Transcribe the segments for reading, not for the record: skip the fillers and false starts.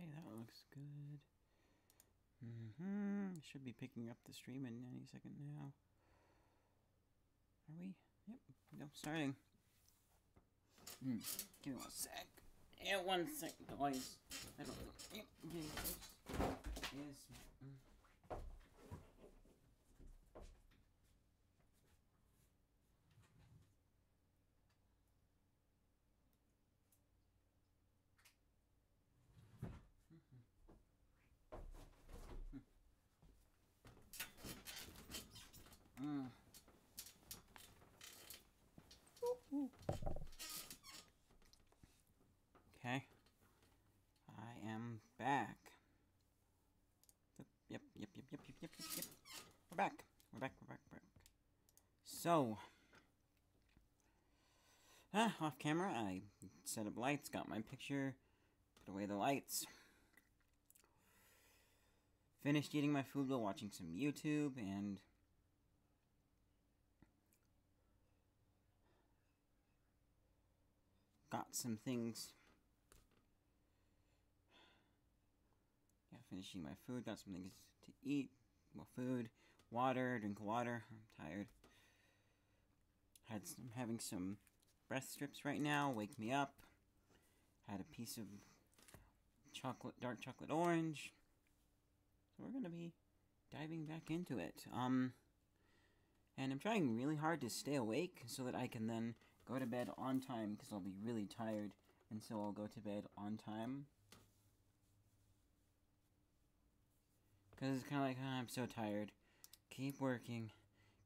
Okay, that looks good. Should be picking up the stream in any second now. Are we? Yep. No, starting. Give me 1 sec. Yeah, 1 sec, guys. I don't know. Yep. Okay. Yes. Okay. I am back. Yep. We're back. We're back. So, off camera, I set up lights, got my picture, put away the lights. Finished eating my food while watching some YouTube, and got some things. Yeah, finishing my food, got some things to eat. Well, food, water, drink water. I'm tired. Having some breath strips right now. Wake me up. Had a piece of dark chocolate orange. So we're gonna be diving back into it. And I'm trying really hard to stay awake so that I can then go to bed on time, because I'll be really tired, and so I'll go to bed on time. Because it's kind of like, oh, I'm so tired. Keep working,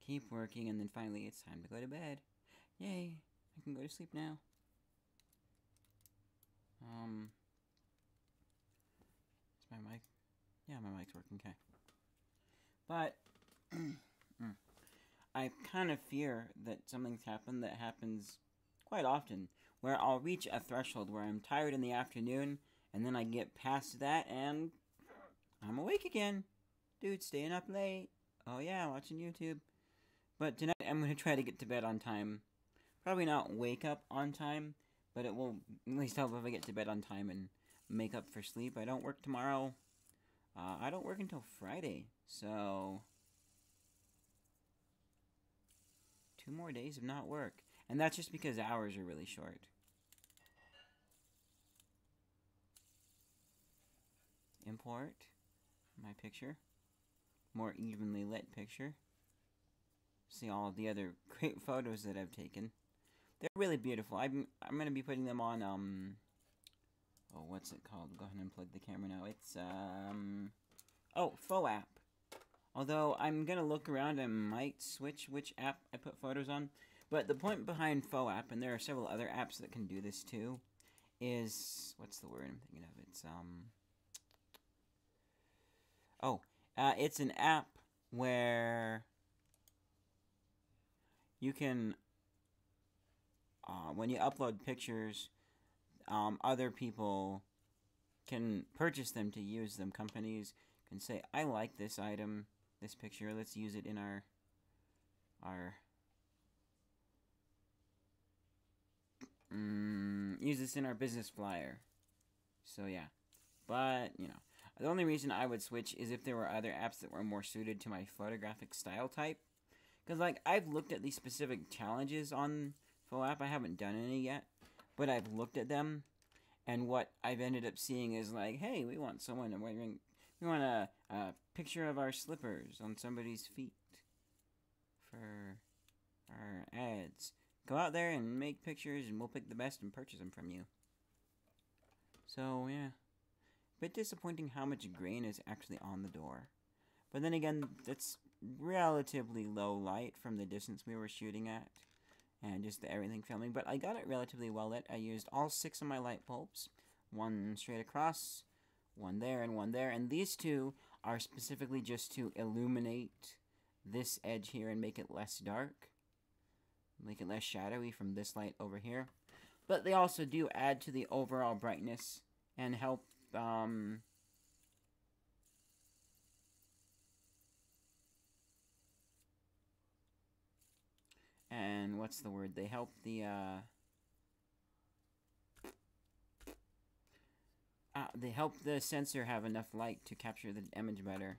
and then finally it's time to go to bed. Yay, I can go to sleep now. Is my mic? Yeah, my mic's working, okay. But, I kind of fear that something's happened that happens quite often, where I'll reach a threshold where I'm tired in the afternoon, and then I get past that, and I'm awake again. Dude, staying up late. Oh yeah, watching YouTube. But tonight I'm going to try to get to bed on time. Probably not wake up on time, but it will at least help if I get to bed on time and make up for sleep. I don't work tomorrow. I don't work until Friday, so 2 more days of not work. And that's just because hours are really short. Import my picture. More evenly lit picture. See all of the other great photos that I've taken. They're really beautiful. I'm going to be putting them on, oh, what's it called? Go ahead and unplug the camera now. It's, oh, Faux app. Although, I'm going to look around and might switch which app I put photos on. But the point behind Faux app, and there are several other apps that can do this too, is, what's the word I'm thinking of? It's, it's an app where you can, when you upload pictures, other people can purchase them to use them. Companies can say, I like this item, this picture, let's use it in our use this in our business flyer. So yeah, but, you know, the only reason I would switch is if there were other apps that were more suited to my photographic style type. Because, like, I've looked at these specific challenges on Faux app. I haven't done any yet, but I've looked at them, and what I've ended up seeing is, like, hey, we want someone wearing, we want a picture of our slippers on somebody's feet for our ads. Go out there and make pictures, and we'll pick the best and purchase them from you. So, yeah. Bit disappointing how much grain is actually on the door. But then again, that's relatively low light from the distance we were shooting at. And just the everything filming. But I got it relatively well lit. I used all 6 of my light bulbs. 1 straight across, 1 there, and 1 there. And these 2 are specifically just to illuminate this edge here and make it less dark. Make it less shadowy from this light over here. But they also do add to the overall brightness and help, and what's the word? They help the, they help the sensor have enough light to capture the image better.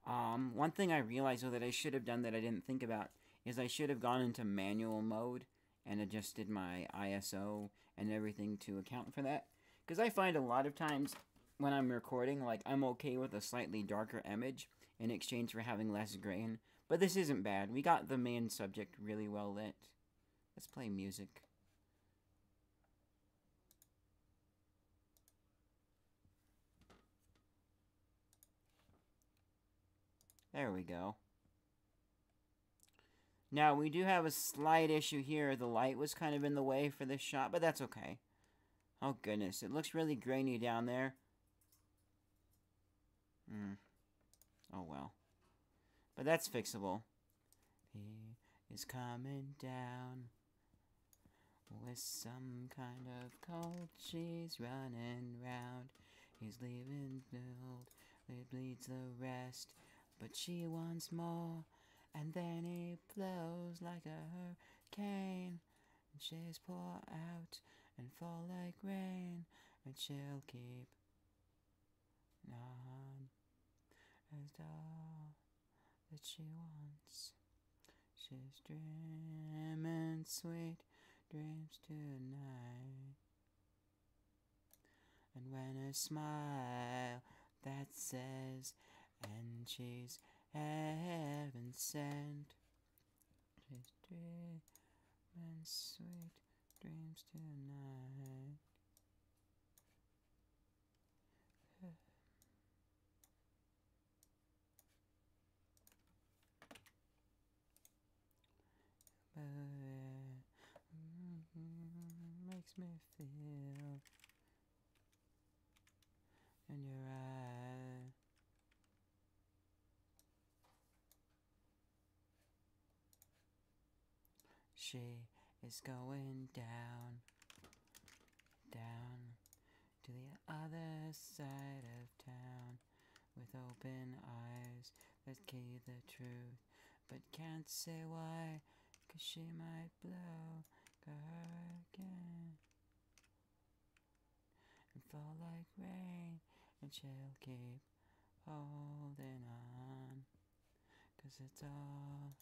One thing I realized though that I should have done that I didn't think about is I should have gone into manual mode and adjusted my ISO and everything to account for that. Because I find a lot of times when I'm recording, like, I'm okay with a slightly darker image in exchange for having less grain. But this isn't bad. We got the main subject really well lit. Let's play music. There we go. Now, we do have a slight issue here. The light was kind of in the way for this shot, but that's okay. Oh, goodness. It looks really grainy down there. Oh, well. But that's fixable. He is coming down with some kind of cold cheese running round. He's leaving build, it bleeds the rest, but she wants more. And then he blows like a hurricane, and she's pour out and fall like rain, and she'll keep on as all that she wants. She's dreaming sweet dreams tonight, and when a smile that says, and she's heaven sent, she's dreaming sweet dreams tonight. Makes me feel in your eye. She is going down, down to the other side of town with open eyes that key the truth, but can't say why, 'cause she might blow a hurricane and fall like rain, and she'll keep holding on, 'cause it's all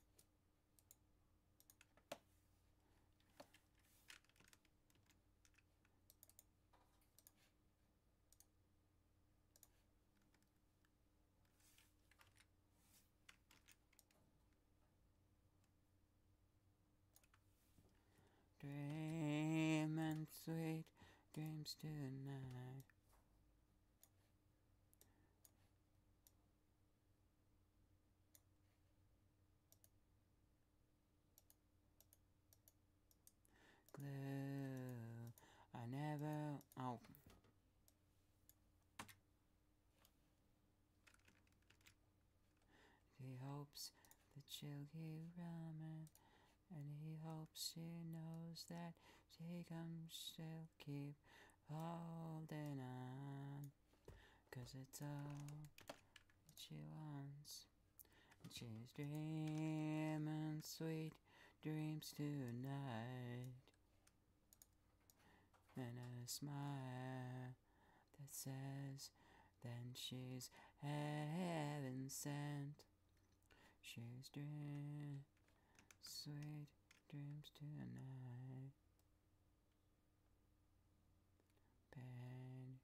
dreaming sweet dreams tonight. Glue, I never, oh. He hopes that she'll keep running, and he hopes she knows that she comes, she'll keep holding on, 'cause it's all that she wants. And she's dreaming sweet dreams tonight, and a smile that says, then she's heaven sent. She's dreaming sweet dreams tonight. Pain,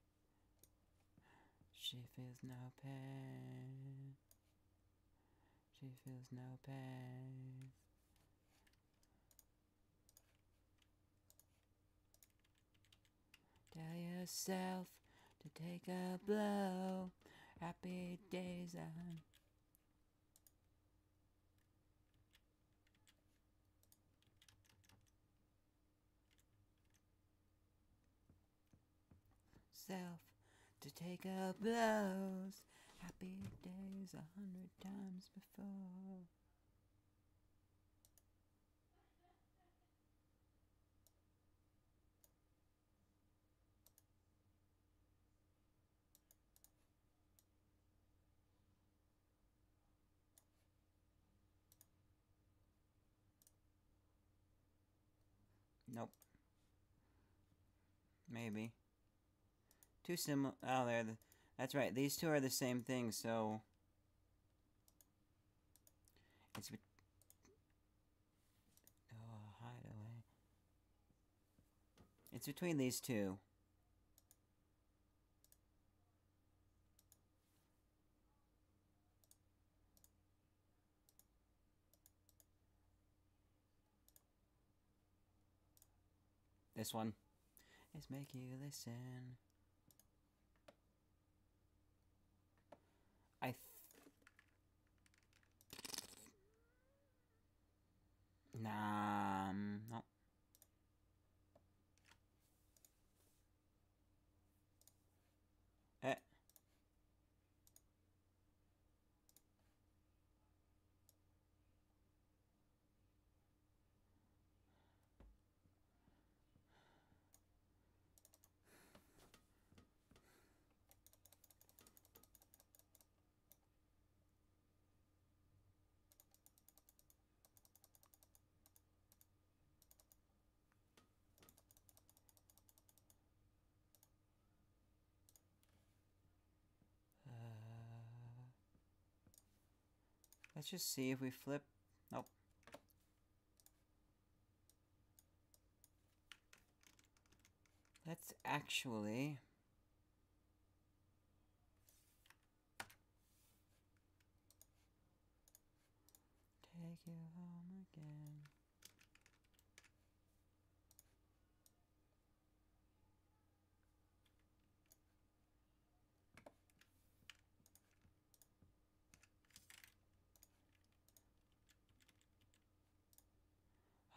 she feels no pain. She feels no pain. Tell yourself to take a blow. Happy days on. Self to take a blows. Happy days 100 times before. Nope. Maybe. Too similar. Oh, that's right. These two are the same thing, so... It's... Oh, hideaway. It's between these two. This one. Let's make you listen. Nah, no. Eh. Let's just see if we flip. Nope. Let's actually... take you home again.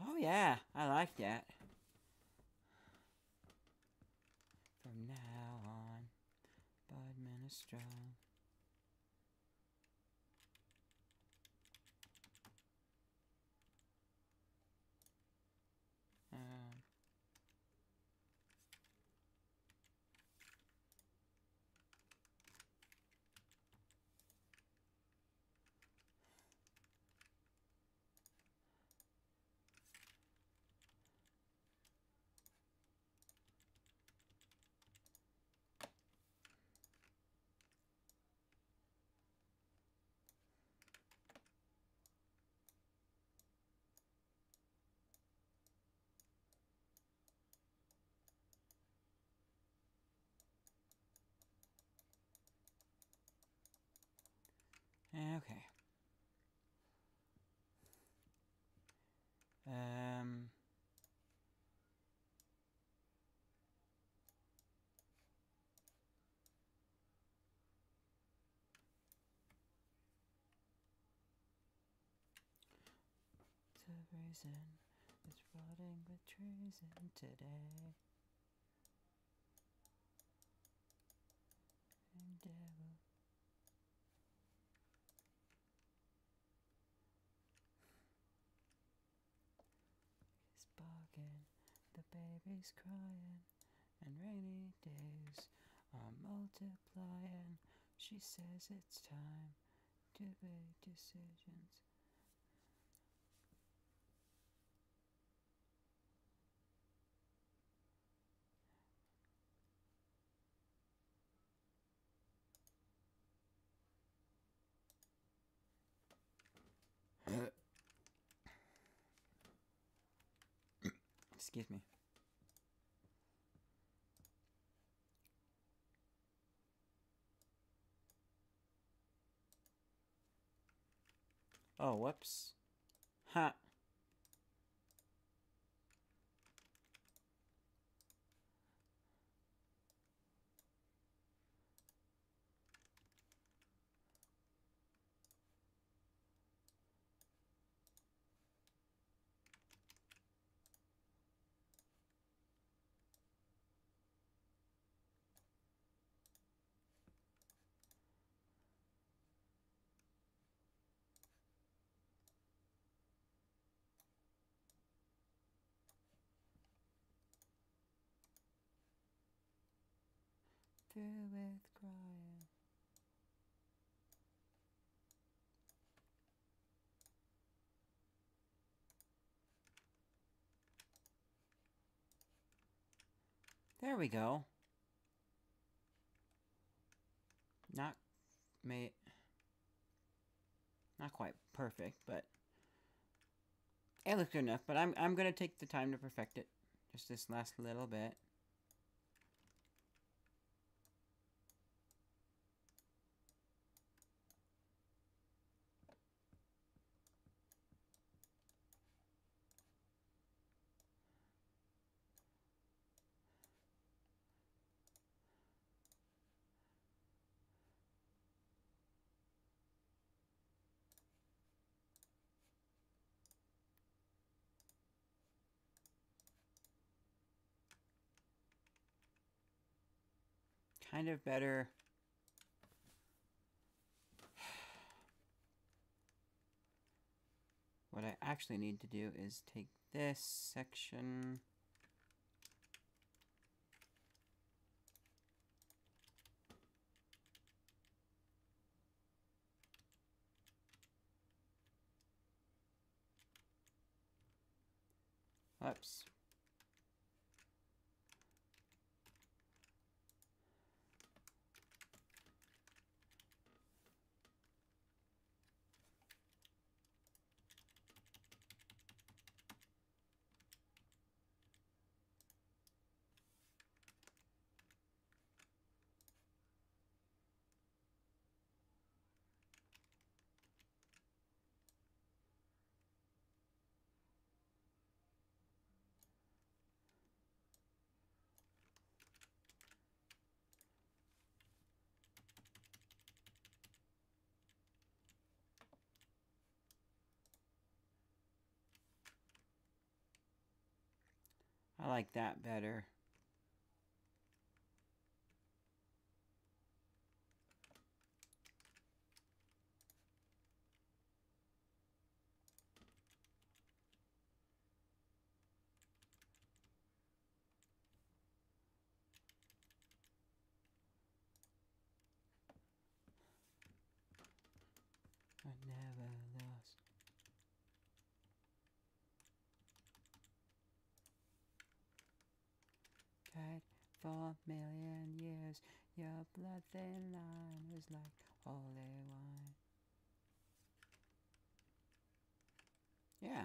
Oh yeah, I like that. From now on, Bud Minestrone. Okay. The reason is rotting with treason today. And devil. Is barking, the baby's crying, and rainy days are multiplying. She says it's time to make decisions. Excuse me. Oh, whoops. Ha. Through with crying. There we go. Not made, not quite perfect, but it looks good enough. But I'm gonna take the time to perfect it, just this last little bit. Kind of better. What I actually need to do is take this section. Oops. I like that better. I never lost. Died for a million years. Your blood thin line was like holy wine. Yeah.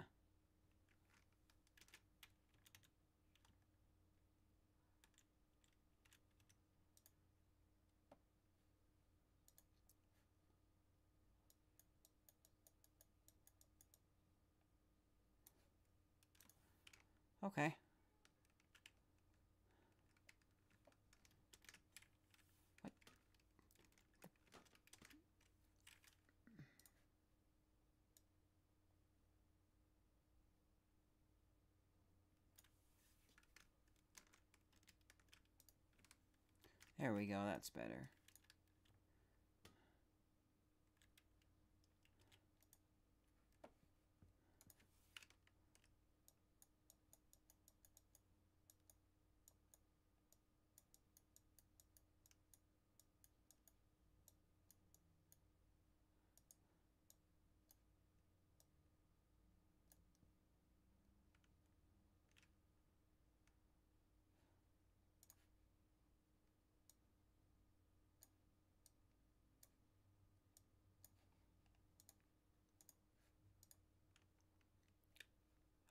Okay. What? There we go, that's better.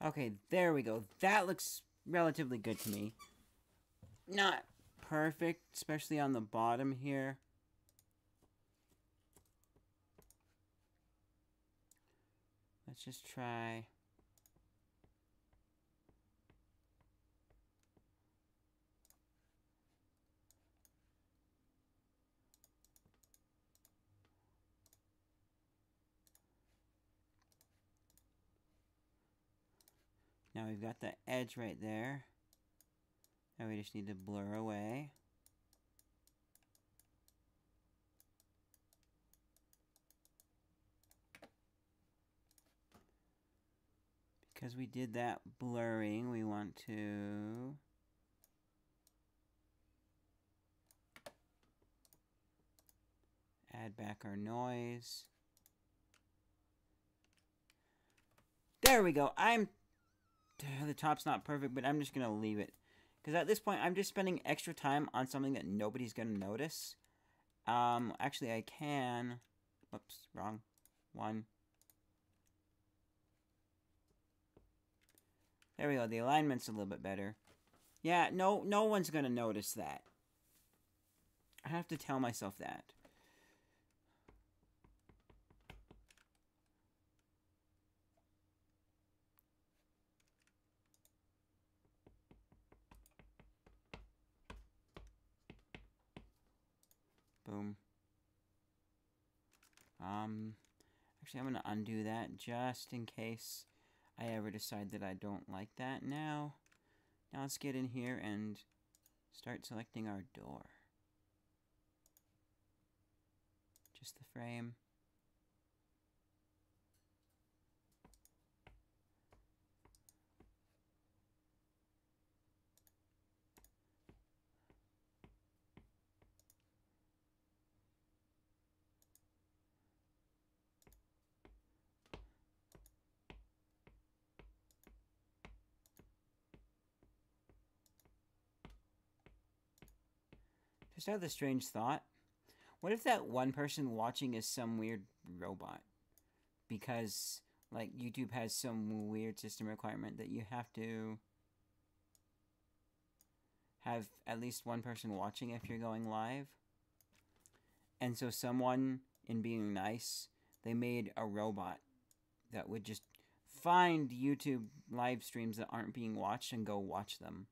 Okay, there we go. That looks relatively good to me. Not perfect, especially on the bottom here. Let's just try. Now we've got the edge right there. Now we just need to blur away. Because we did that blurring, we want to add back our noise. There we go. The top's not perfect, but I'm just going to leave it. Because at this point, I'm just spending extra time on something that nobody's going to notice. Actually, I can. Whoops, wrong one. There we go. The alignment's a little bit better. Yeah, no one's gonna notice that. I have to tell myself that. Boom. Actually, I'm gonna undo that just in case I ever decide that I don't like that. Now let's get in here and start selecting our door. Just the frame. Just had the strange thought. What if that one person watching is some weird robot? Because, like, YouTube has some weird system requirement that you have to have at least one person watching if you're going live. And so someone, in being nice, they made a robot that would just find YouTube live streams that aren't being watched and go watch them.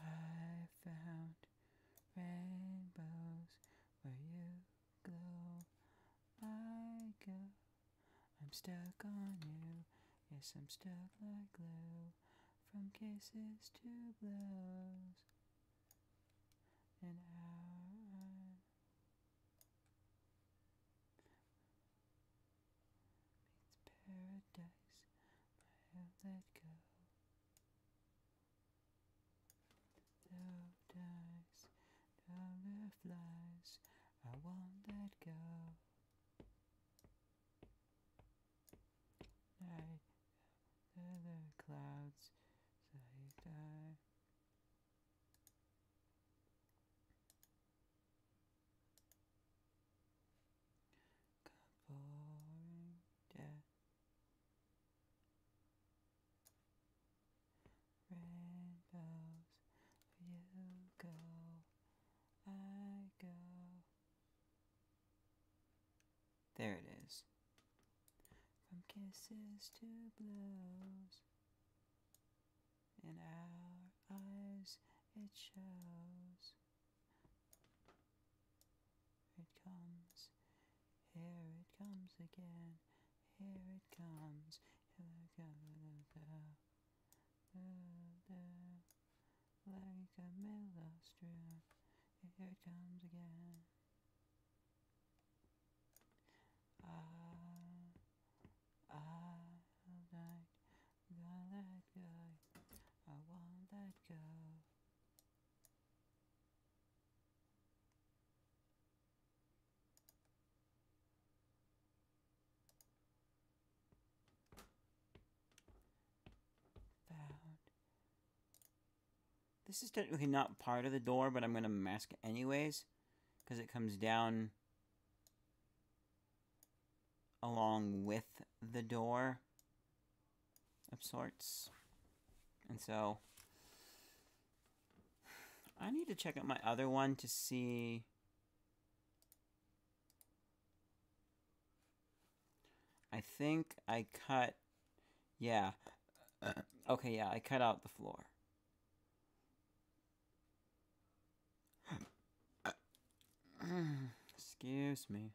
I found rainbows where you glow. I go. I'm stuck on you. Yes, I'm stuck like glue. From kisses to blows. And our meets paradise. I'll let go. Though dice, dollar flies. I won't let go. Night, the clouds, so you die. Boring death. Rainbows, you go, I go. There it is. From kisses to blows. In our eyes it shows. It comes, here it comes again. Here it comes, here it comes. Like a willow stream, here it comes again. I'll let go. I won't let go. Found. This is technically not part of the door, but I'm going to mask it anyways, because it comes down along with the door of sorts. And so I need to check out my other one to see. I think I cut, yeah. Okay, yeah, I cut out the floor. Excuse me.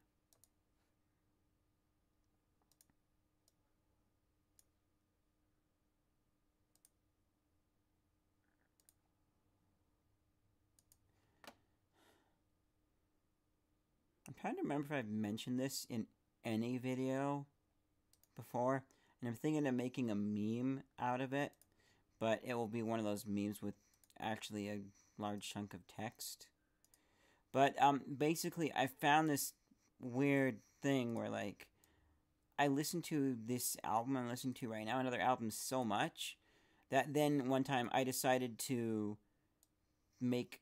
I'm trying to remember if I've mentioned this in any video before, and I'm thinking of making a meme out of it, but it will be one of those memes with actually a large chunk of text. But basically, I found this weird thing where like I listened to this album I'm listening to right now, another album, so much that then one time I decided to make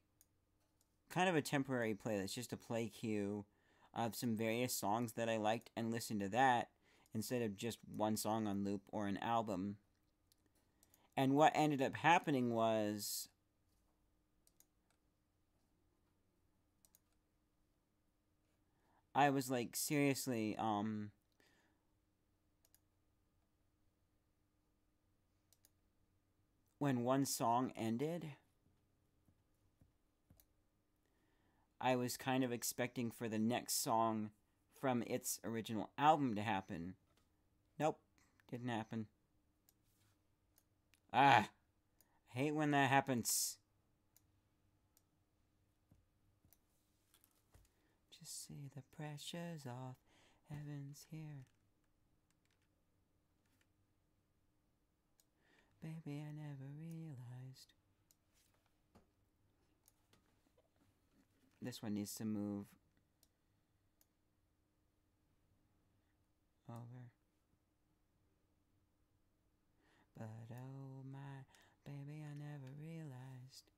kind of a temporary playlist, just a play queue of some various songs that I liked and listen to that instead of just one song on loop or an album. And what ended up happening was I was like, seriously, when one song ended, I was kind of expecting for the next song from its original album to happen. Nope, didn't happen. I hate when that happens. Just see the pressure's off, heaven's here. Baby, I never realized. This one needs to move over. But oh my, baby, I never realized.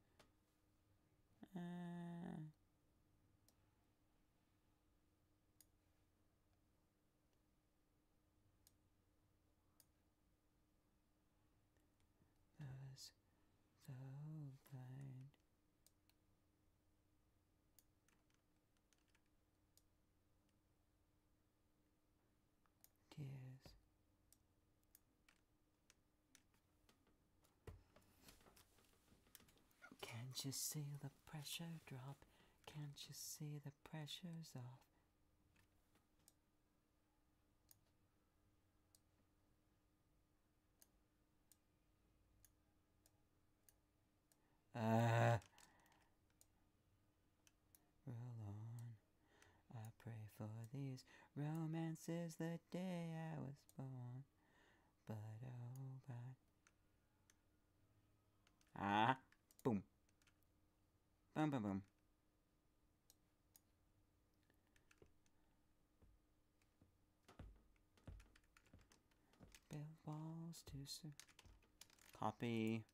Was so blind. Tears. Can't you see the pressure drop? Can't you see the pressure's off? Roll on. I pray for these romances the day I was born. But oh, but. Boom. Boom, boom, boom. Build walls too soon. Copy.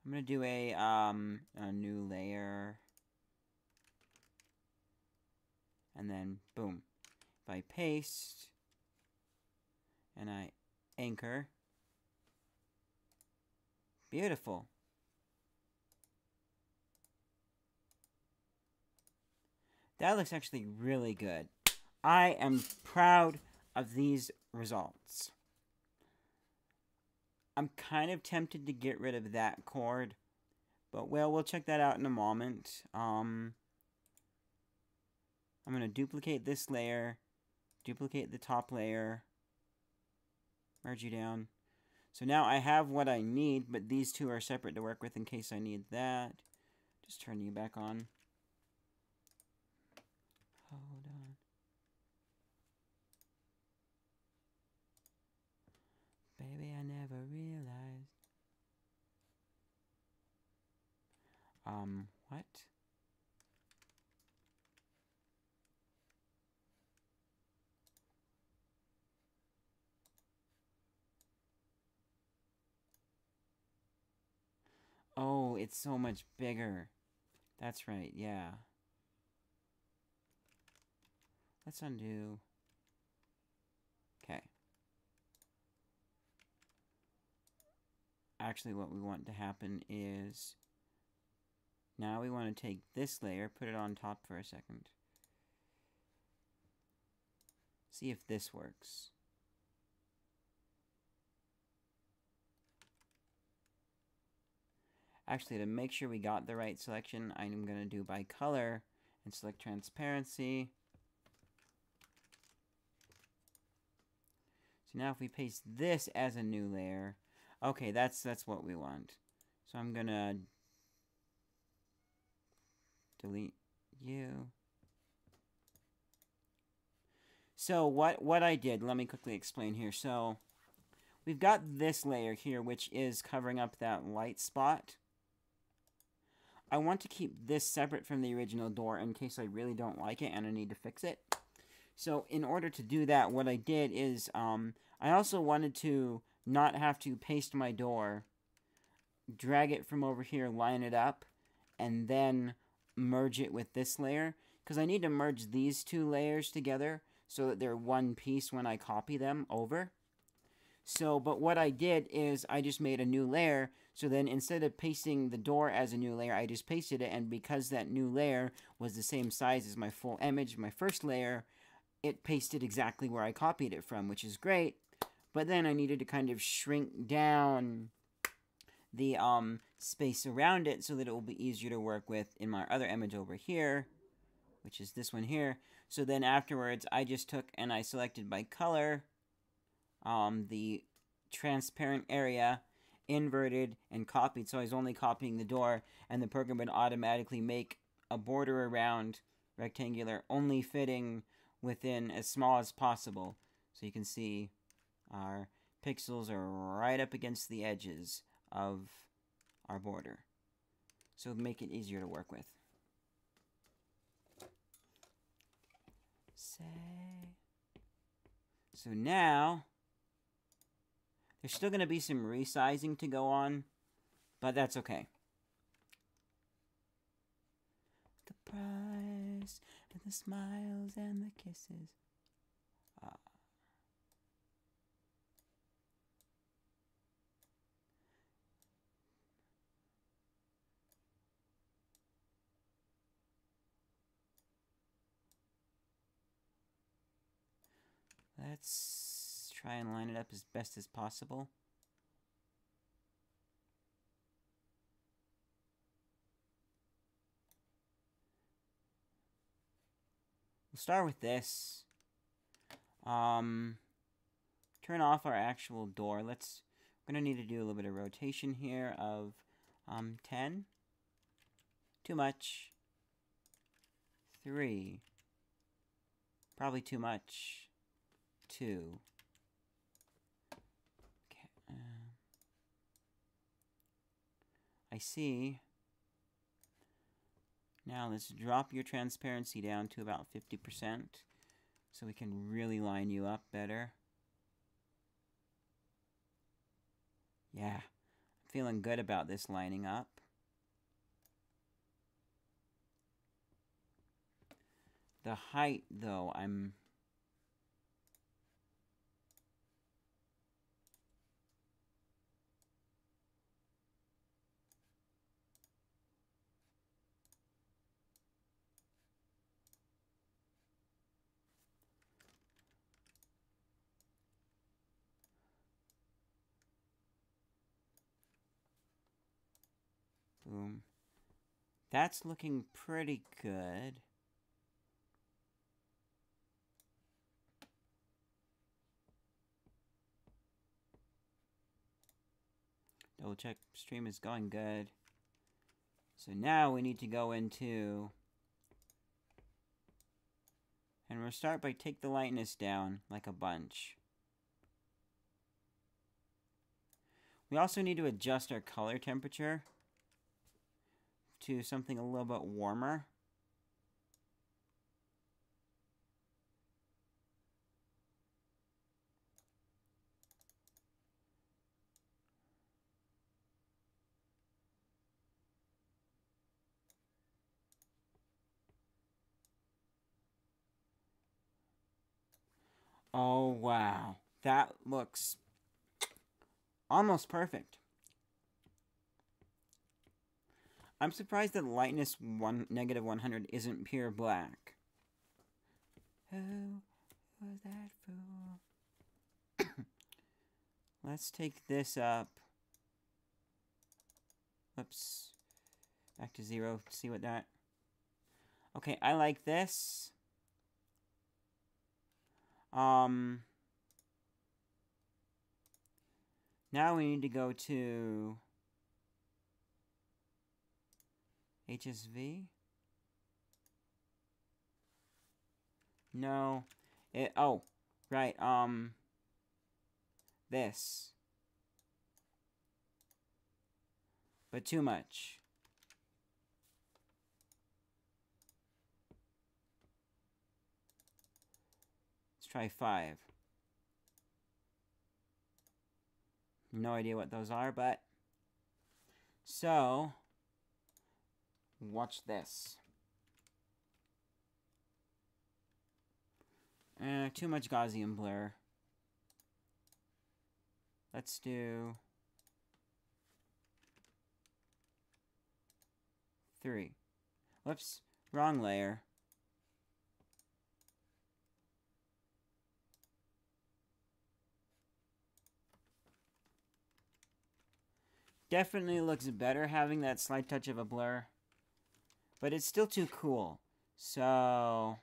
I'm gonna do a new layer. And then, boom. If I paste, and I anchor. Beautiful. That looks actually really good. I am proud of these results. I'm kind of tempted to get rid of that chord, but well, we'll check that out in a moment. I'm going to duplicate this layer, duplicate the top layer, merge you down. So now I have what I need, but these two are separate to work with in case I need that. Just turn you back on. Hold on. Baby, I never realized. What? Oh, it's so much bigger. That's right, yeah. Let's undo. Okay. Actually, what we want to happen is now we want to take this layer, put it on top for a second. See if this works. Actually, to make sure we got the right selection, I'm going to do by color and select transparency. So now if we paste this as a new layer, okay, that's what we want. So I'm going to delete you. So what I did, let me quickly explain here. So we've got this layer here, which is covering up that light spot. I want to keep this separate from the original door in case I really don't like it and I need to fix it. So in order to do that, what I did is I also wanted to not have to paste my door, drag it from over here, line it up, and then merge it with this layer. Because I need to merge these two layers together so that they're one piece when I copy them over. So, but what I did is I just made a new layer. So then instead of pasting the door as a new layer, I just pasted it. And because that new layer was the same size as my full image, my first layer, it pasted exactly where I copied it from, which is great. But then I needed to kind of shrink down the space around it so that it will be easier to work with in my other image over here, which is this one here. So then afterwards, I just took and I selected by color the transparent area, inverted, and copied. So I was only copying the door, and the program would automatically make a border around rectangular, only fitting within as small as possible. So you can see our pixels are right up against the edges of our border. So make it easier to work with. So now, there's still going to be some resizing to go on, but that's okay. The price and the smiles and the kisses. Let's try and line it up as best as possible. We'll start with this. Turn off our actual door. We're gonna need to do a little bit of rotation here of 10. Too much. 3. Probably too much. 2. Okay. I see. Now let's drop your transparency down to about 50% so we can really line you up better. Yeah, I'm feeling good about this lining up. The height, though, boom. That's looking pretty good. Double check stream is going good. So now we need to go into, and we'll start by take the lightness down like a bunch. We also need to adjust our color temperature to something a little bit warmer. Oh, wow. That looks almost perfect. I'm surprised that lightness -100 isn't pure black. Who was that fool? Let's take this up. Whoops. Back to 0. See what that... Okay, I like this. Now we need to go to HSV. No. Oh, right, this. But too much. try 5. No idea what those are, but... So... watch this. Too much Gaussian blur. Let's do... 3. Whoops. Wrong layer. Definitely looks better having that slight touch of a blur. But it's still too cool. So...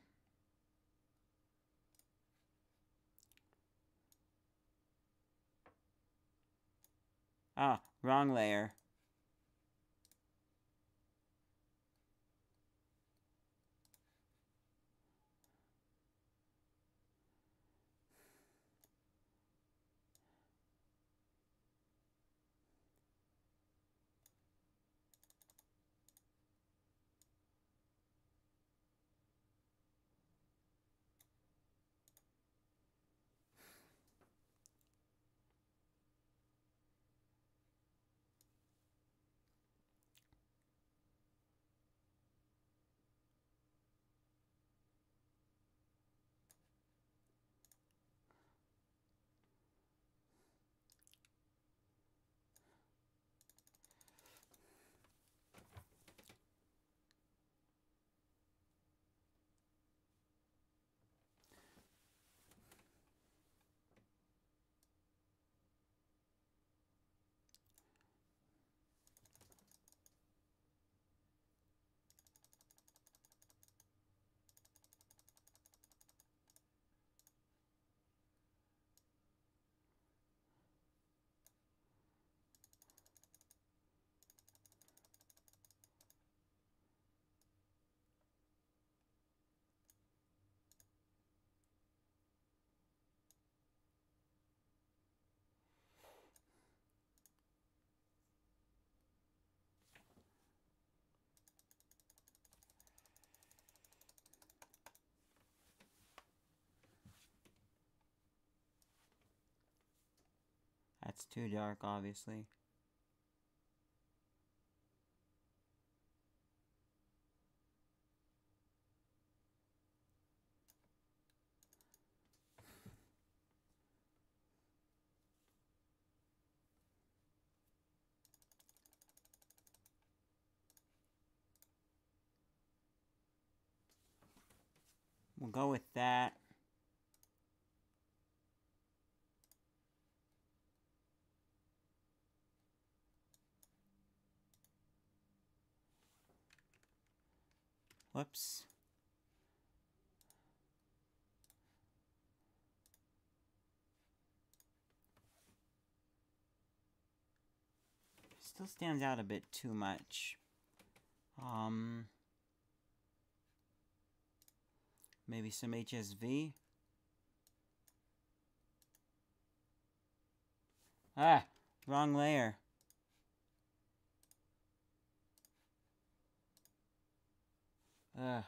ah, wrong layer. That's too dark, obviously. We'll go with that. Whoops. Still stands out a bit too much. Maybe some HSV. Ah, wrong layer. Ugh.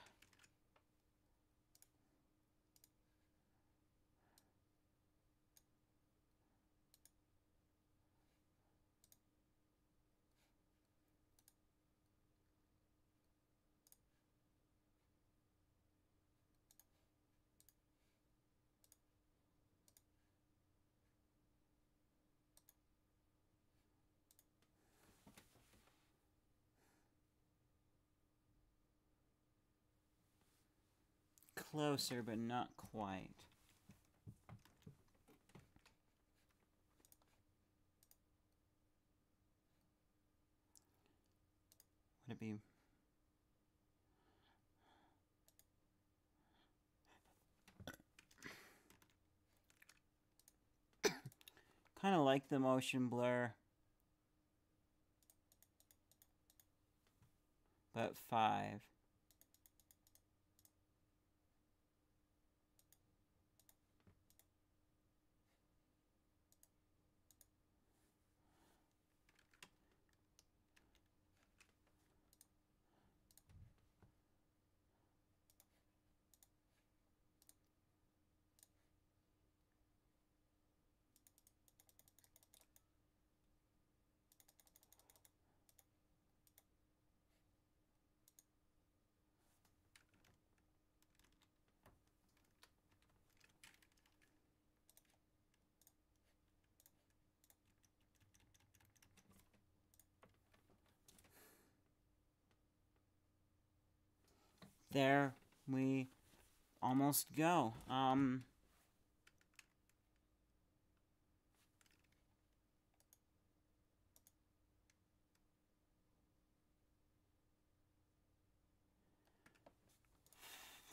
Closer, but not quite. Would it be... kind of like the motion blur. But 5. there we almost go.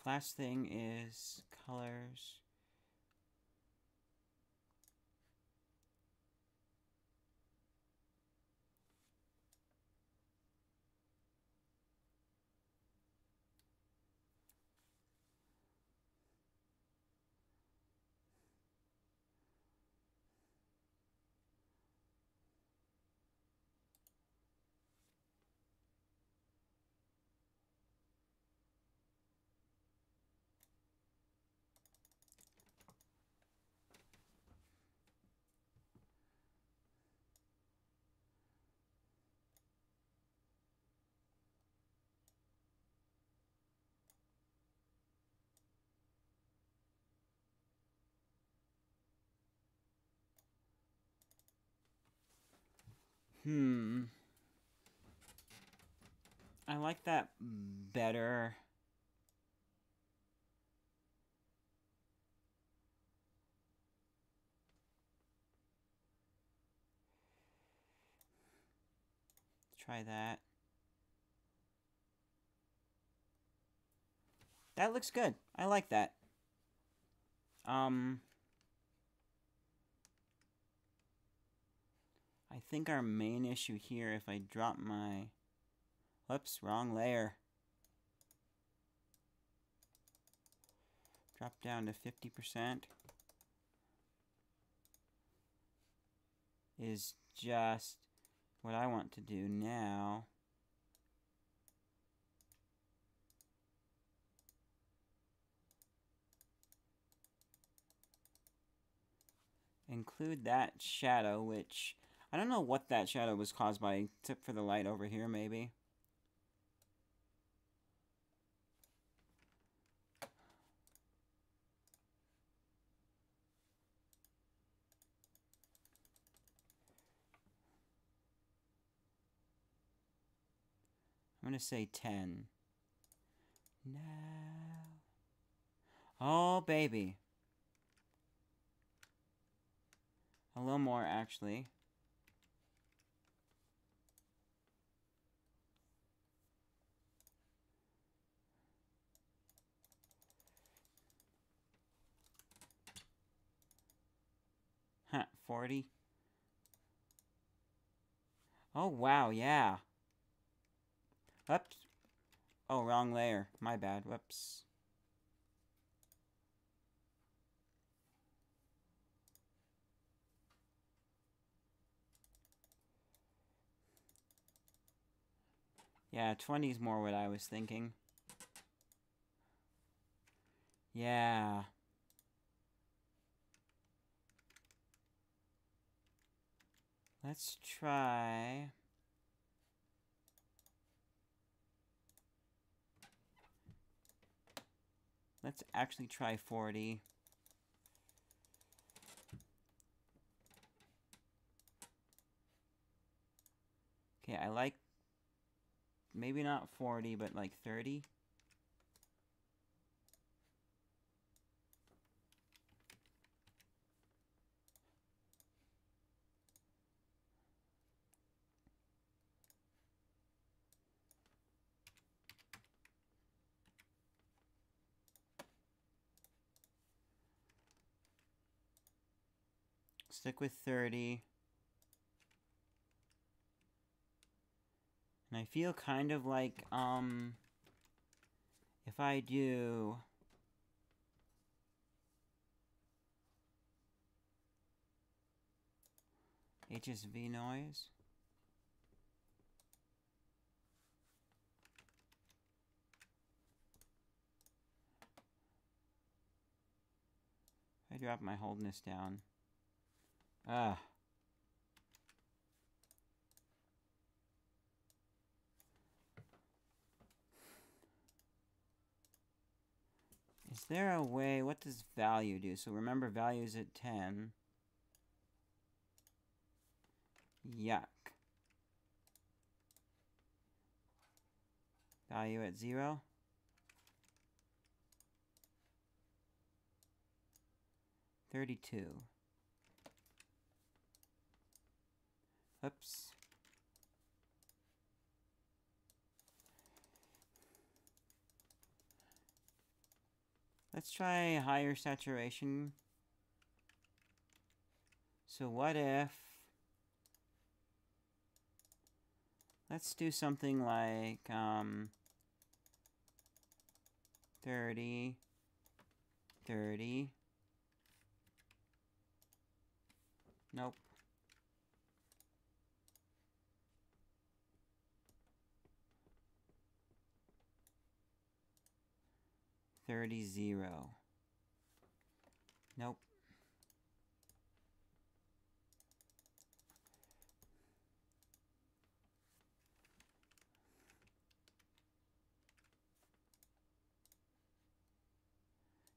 Last thing is colors. I like that better. Try that. That looks good. I like that. I think our main issue here, if I drop my... Whoops, wrong layer. Drop down to 50%. Is just what I want to do now. Include that shadow, which I don't know what that shadow was caused by, except for the light over here, maybe. I'm going to say 10. No. Oh, baby. A little more, actually. Huh, 40. Oh, wow, yeah. Oops. Oh, wrong layer. My bad. Whoops. Yeah, 20 is more what I was thinking. Yeah. Let's try... Let's actually try 40. Okay, I like... Maybe not 40, but like 30. Stick with 30. And I feel kind of like, if I do... HSV noise. I drop my holdness down. Ah. Is there a way... What does value do? So remember, value is at 10. Yuck. Value at 0. 32. Oops. Let's try higher saturation. So what if... Let's do something like 30, 30. Nope. $30. Nope.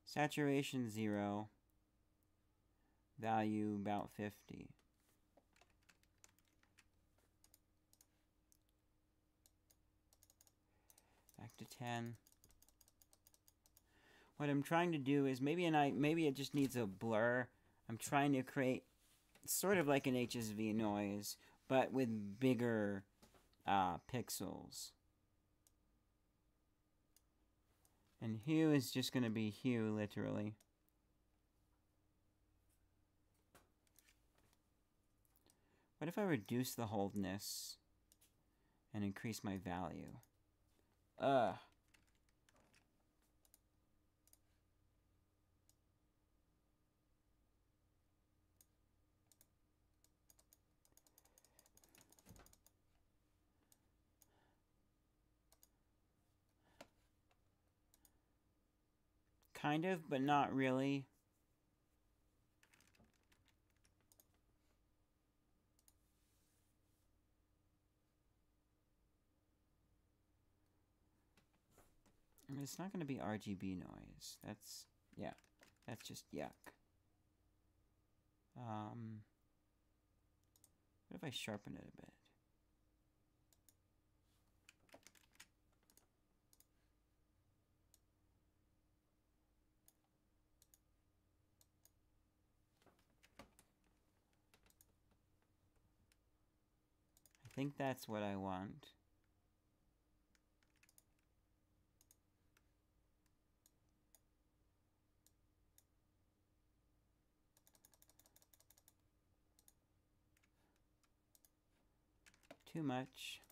Saturation 0. Value about 50. Back to 10. What I'm trying to do is maybe it just needs a blur. I'm trying to create sort of like an HSV noise, but with bigger pixels. And hue is just going to be hue, literally. What if I reduce the holdness and increase my value? Kind of, but not really. I mean, it's not going to be RGB noise. That's, yeah, that's just yuck. What if I sharpen it a bit? I think that's what I want. Too much.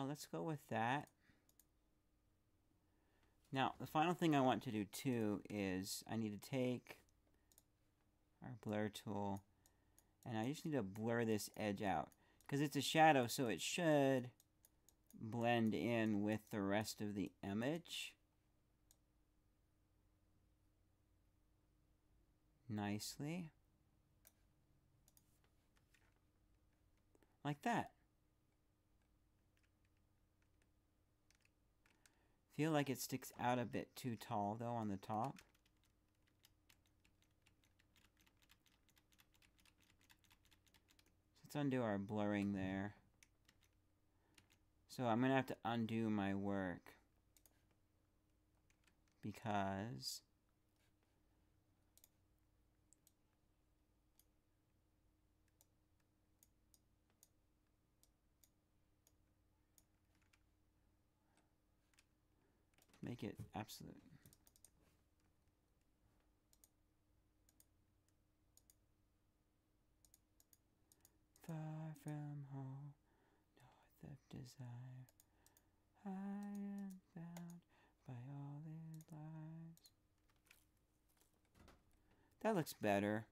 Let's go with that. Now, the final thing I want to do too is I need to take our blur tool and I just need to blur this edge out because it's a shadow, so it should blend in with the rest of the image nicely, like that. Feel like it sticks out a bit too tall though on the top. Let's undo our blurring there. So I'm gonna have to undo my work because make it absolute. Far from home, north of desire, I am bound by all these lies. That looks better.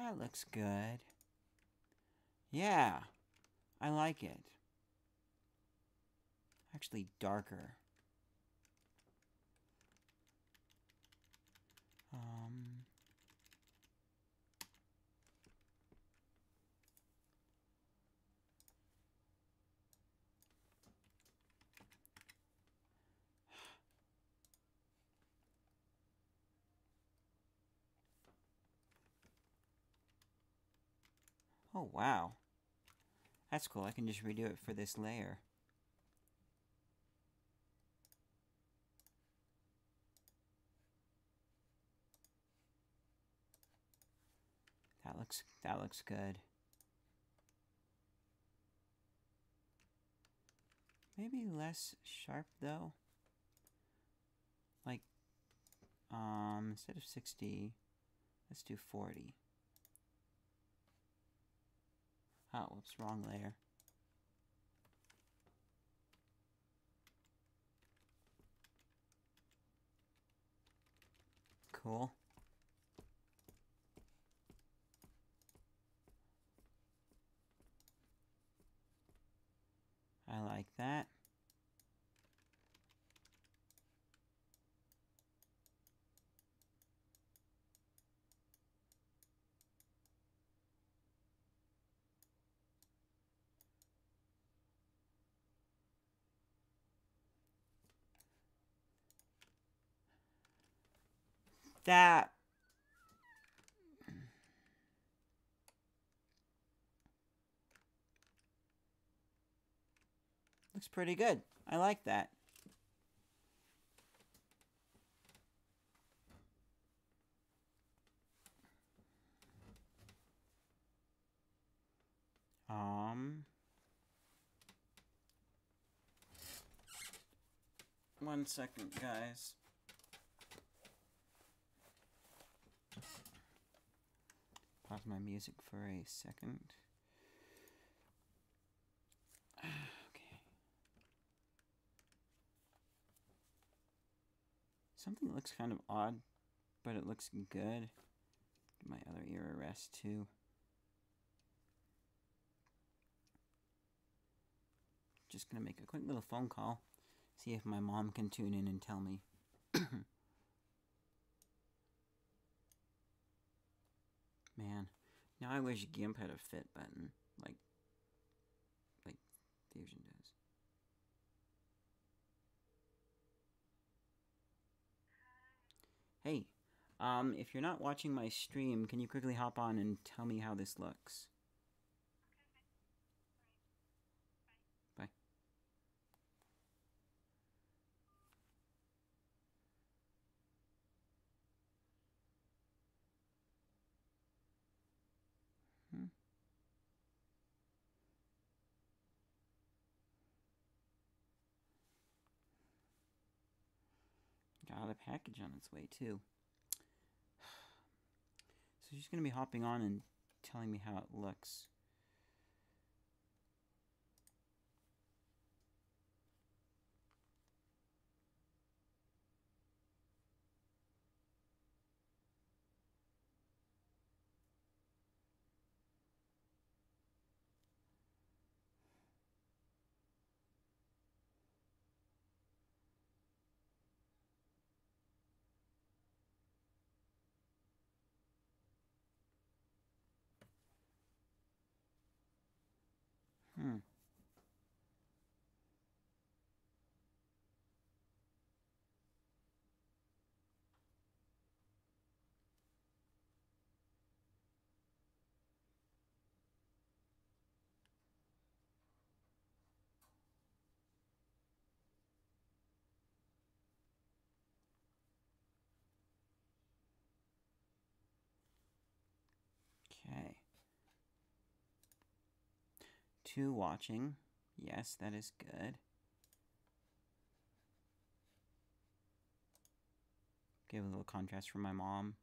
That looks good. Yeah, I like it. Actually, darker. Oh, wow. That's cool. I can just redo it for this layer. That looks good. Maybe less sharp though. Like, instead of 60, let's do 40. Oh, whoops, wrong layer. Cool. I like that. That looks pretty good. I like that. One second, guys. Pause my music for a second. Okay. Something looks kind of odd, but it looks good. Give my other ear a rest too. Just gonna make a quick little phone call. See if my mom can tune in and tell me. Man, now I wish GIMP had a fit button, like Fusion does. Hey, if you're not watching my stream, can you quickly hop on and tell me how this looks? Bye. Got a package on its way, too. So she's going to be hopping on and telling me how it looks. Okay. 2 watching. Yes, that is good. Give a little contrast for my mom.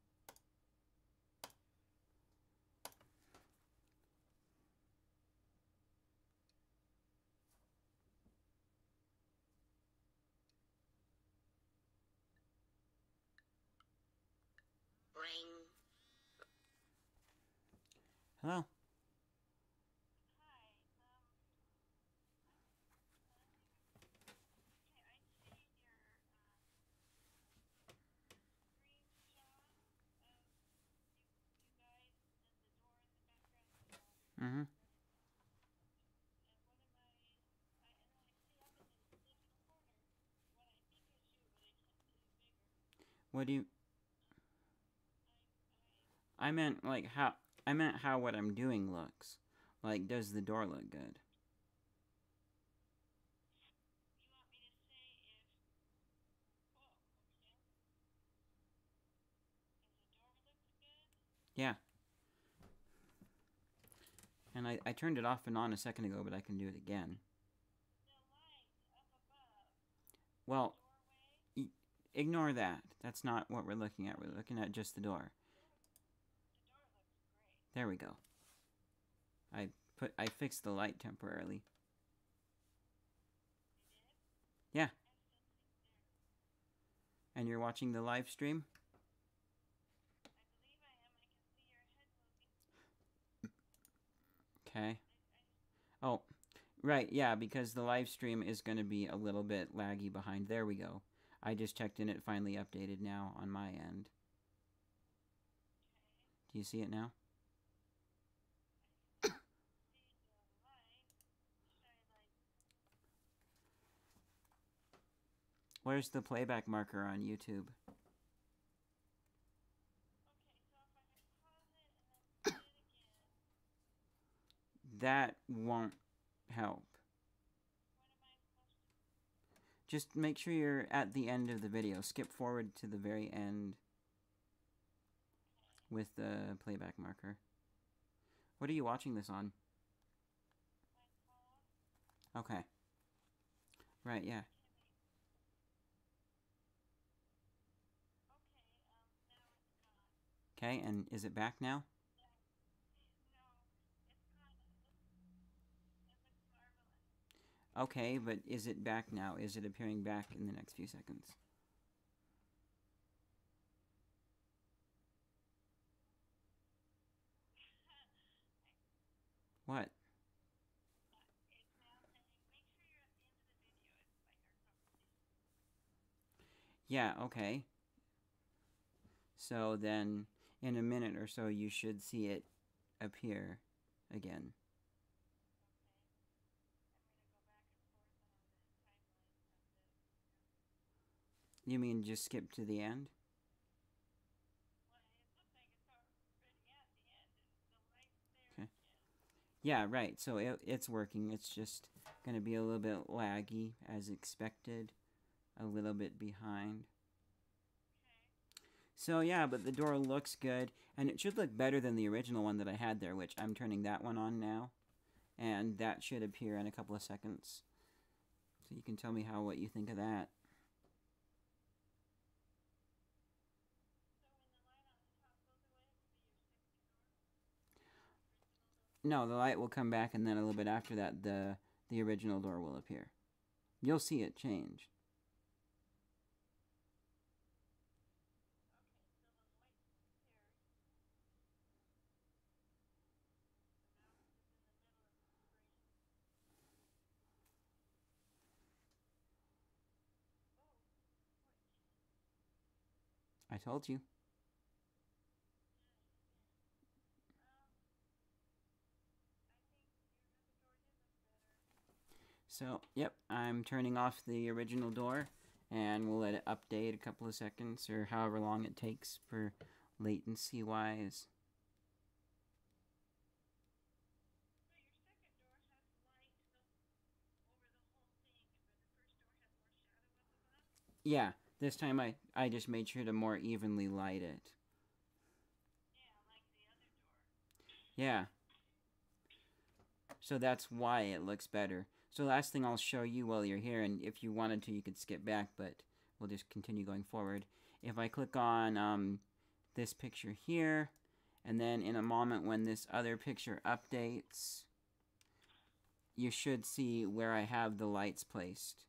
Hello? Mm-hmm. What do you... I meant, like, how... I meant how what I'm doing looks. Like, does the door look good? Yeah. And I turned it off and on a second ago, but I can do it again. Well, ignore that. That's not what we're looking at. We're looking at just the door. There we go. I fixed the light temporarily. Yeah. And you're watching the live stream? Okay. Oh, right, yeah, because the live stream is going to be a little bit laggy behind. There we go. I just checked and it finally updated now on my end. Do you see it now? Where's the playback marker on YouTube? That won't help. Just make sure you're at the end of the video. Skip forward to the very end with the playback marker. What are you watching this on? Okay. Right, yeah. Okay, and is it back now? Okay, but is it back now? Is it appearing back in the next few seconds? What? Yeah, okay. So then, in a minute or so, you should see it appear again. You mean just skip to the end? Okay. Yeah, right. So it's working. It's just going to be a little bit laggy, as expected. A little bit behind. So yeah, but the door looks good. And it should look better than the original one that I had there, which I'm turning that one on now. And that should appear in a couple of seconds. So you can tell me what you think of that. No, the light will come back, and then a little bit after that, the original door will appear. You'll see it change. I told you. So, yep, I'm turning off the original door, and we'll let it update a couple of seconds, or however long it takes for latency-wise. Yeah, this time I just made sure to more evenly light it. Yeah. So that's why it looks better. So last thing I'll show you while you're here, and if you wanted to, you could skip back, but we'll just continue going forward. If I click on this picture here, and then in a moment when this other picture updates, you should see where I have the lights placed.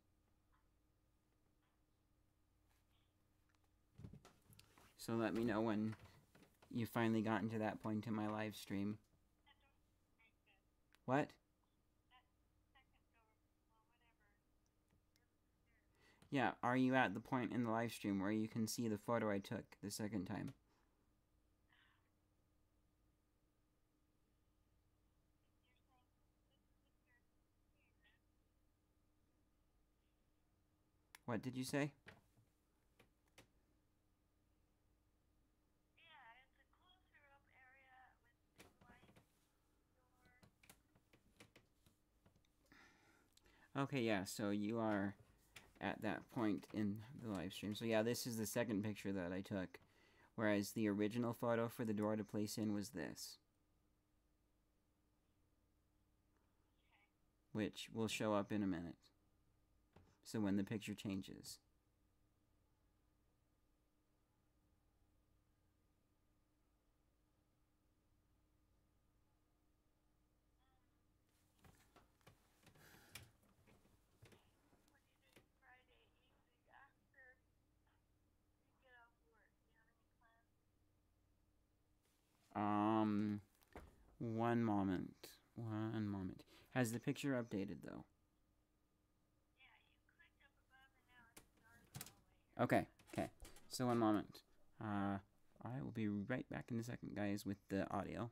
So let me know when you've finally gotten to that point in my live stream. What? Yeah, are you at the point in the live stream where you can see the photo I took the second time? What did you say? Okay, yeah, so you are at that point in the live stream. So yeah, this is the second picture that I took, whereas the original photo for the door to place in was this, which will show up in a minute. So when the picture changes. One moment. One moment. Has the picture updated, though? Okay, okay. So one moment. I will be right back in a second, guys, with the audio.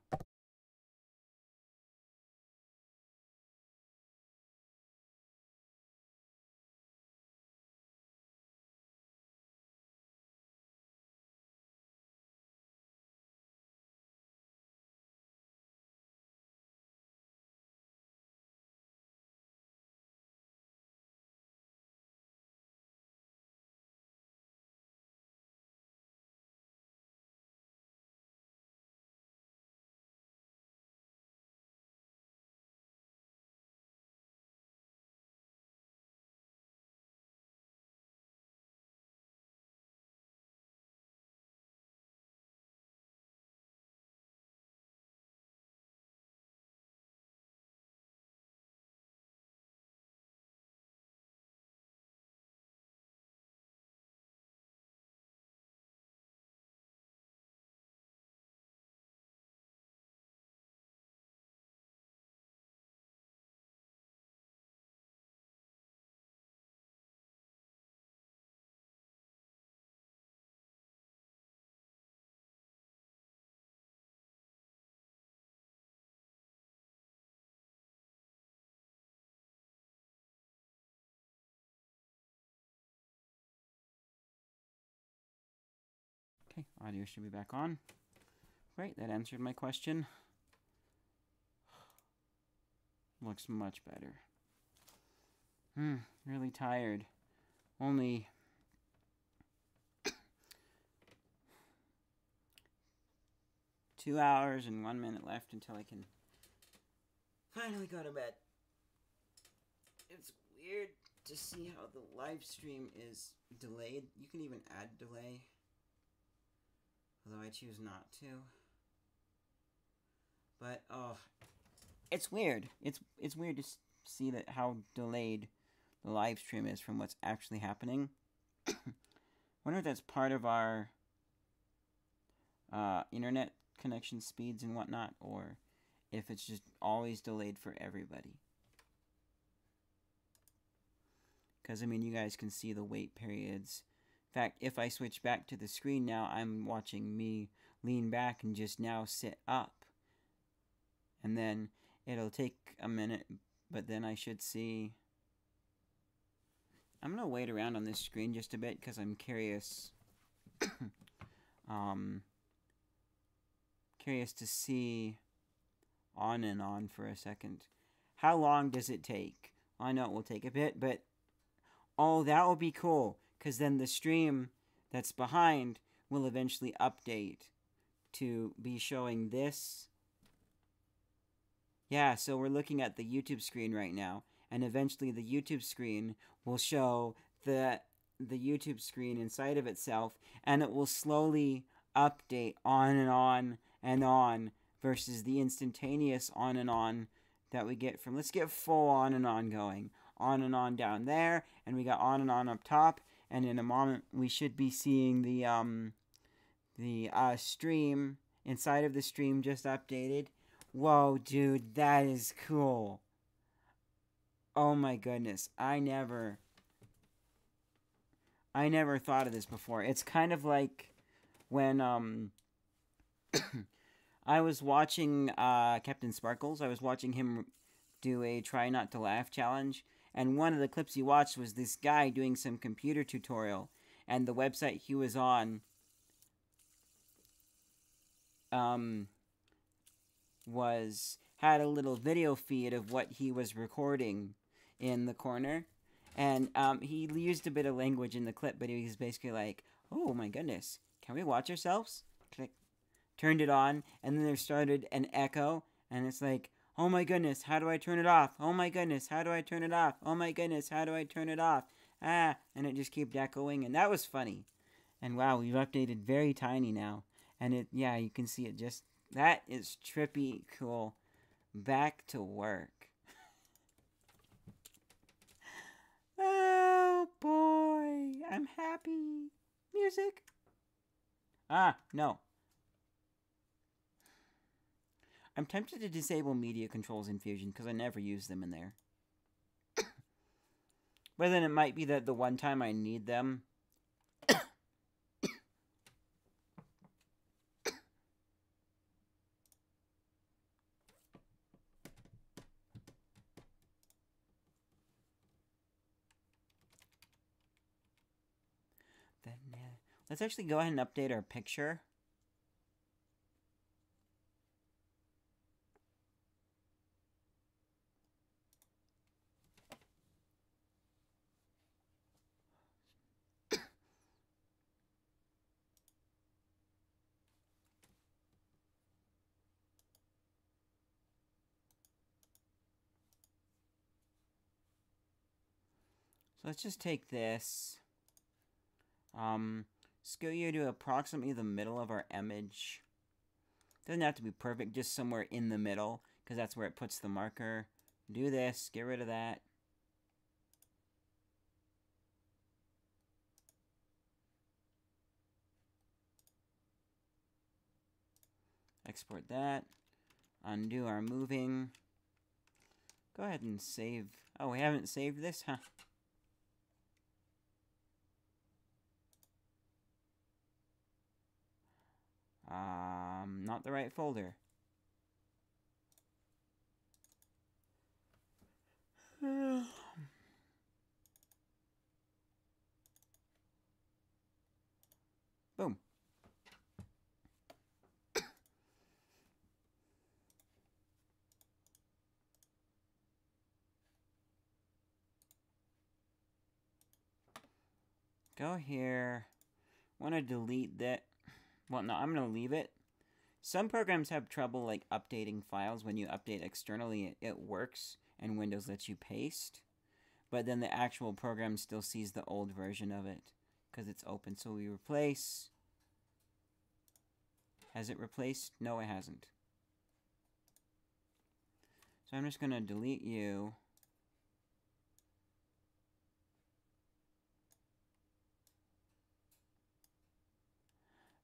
Okay, audio should be back on. Great, that answered my question. Looks much better. Really tired. Only 2 hours and 1 minute left until I can finally go to bed. It's weird to see how the live stream is delayed. You can even add delay, although I choose not to. But it's weird. It's weird to see that how delayed the live stream is from what's actually happening. Wonder if that's part of our internet connection speeds and whatnot, or if it's just always delayed for everybody. Because, I mean, you guys can see the wait periods. In fact, if I switch back to the screen now, I'm watching me lean back and just now sit up. And then it'll take a minute, but then I should see... I'm going to wait around on this screen just a bit because I'm curious. Curious to see on and on for a second. How long does it take? I know it will take a bit, but... Oh, that will be cool, because then the stream that's behind will eventually update to be showing this. Yeah, so we're looking at the YouTube screen right now, and eventually the YouTube screen will show the YouTube screen inside of itself, and it will slowly update on and on and on versus the instantaneous on and on that we get from... Let's get full on and on going. On and on down there, and we got on and on up top, and in a moment we should be seeing the stream inside of the stream just updated. Whoa, dude, that is cool. Oh my goodness. I never thought of this before. It's kind of like when I was watching Captain Sparkles. I was watching him do a try not to laugh challenge, and one of the clips he watched was this guy doing some computer tutorial, and the website he was on um was had a little video feed of what he was recording in the corner. And he used a bit of language in the clip, but he was basically like, "Oh my goodness, can we watch ourselves?" Click. Turned it on, and then there started an echo, and it's like, "Oh my goodness, how do I turn it off? Oh my goodness, how do I turn it off? Oh my goodness, how do I turn it off?" And it just kept echoing, and that was funny. And wow, we've updated very tiny now. And yeah, you can see it just, that is trippy cool. Back to work. Oh boy, I'm happy. Music. No. I'm tempted to disable media controls in Fusion because I never use them in there. But then it might be that the one time I need them. Then, let's actually go ahead and update our picture. So let's just take this. Scale you to approximately the middle of our image. Doesn't have to be perfect, just somewhere in the middle, because that's where it puts the marker. Do this, get rid of that. Export that. Undo our moving. Go ahead and save. Oh, we haven't saved this, huh? Not the right folder. Boom. Go here. Want to delete that. Well, no, I'm going to leave it. Some programs have trouble like updating files. When you update externally, it works, and Windows lets you paste. But then the actual program still sees the old version of it because it's open. So we replace. Has it replaced? No, it hasn't. So I'm just going to delete you.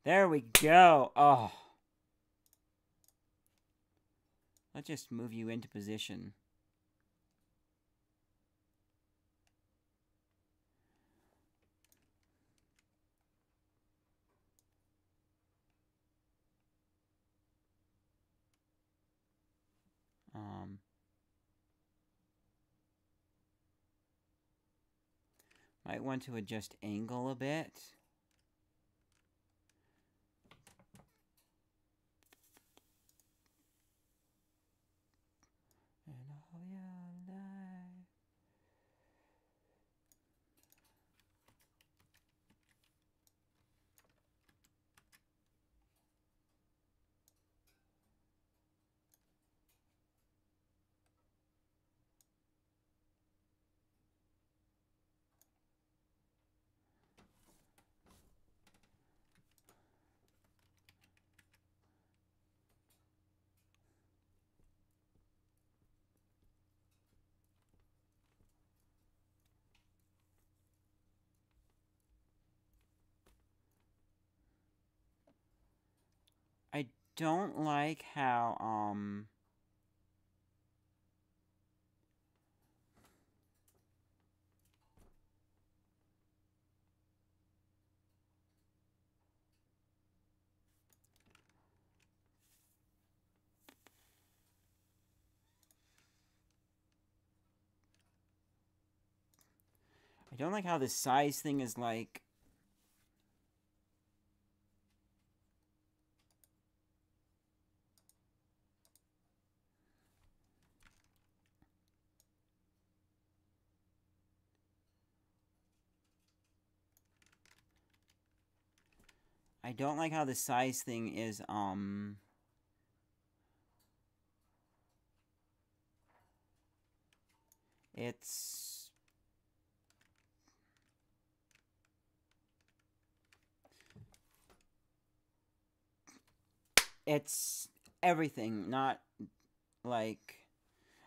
There we go. Oh. Let's just move you into position. Might want to adjust angle a bit. I don't like how I don't like how the size thing is like... I don't like how the size thing is, it's... It's everything, not like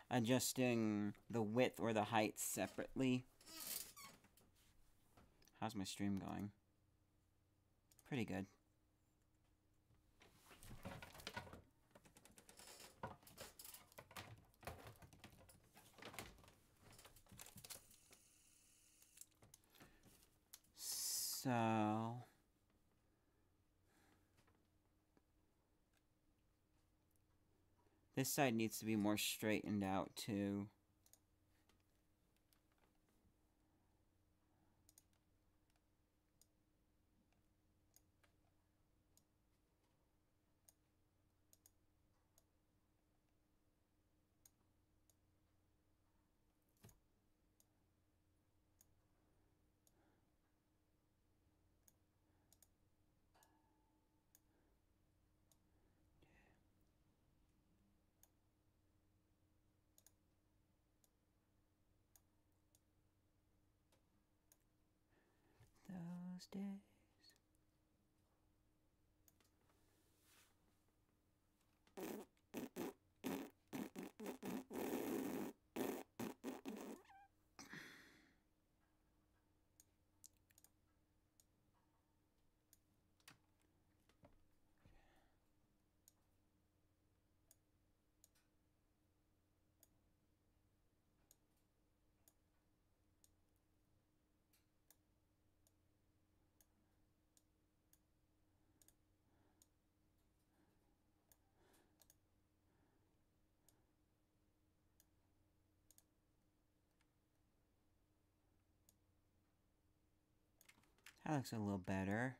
adjusting the width or the height separately. How's my stream going? Pretty good. So... this side needs to be more straightened out, too. Those days. That looks a little better.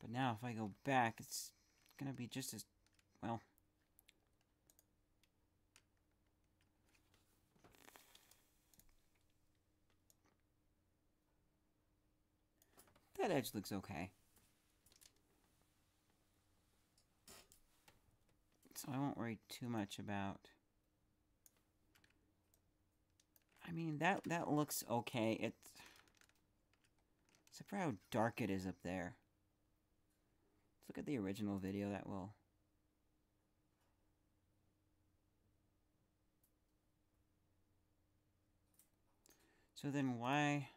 But now if I go back, it's gonna be just as, well... that edge looks okay. So I won't worry too much about... I mean, that looks okay. Except for how dark it is up there. Let's look at the original video, that will... So then why...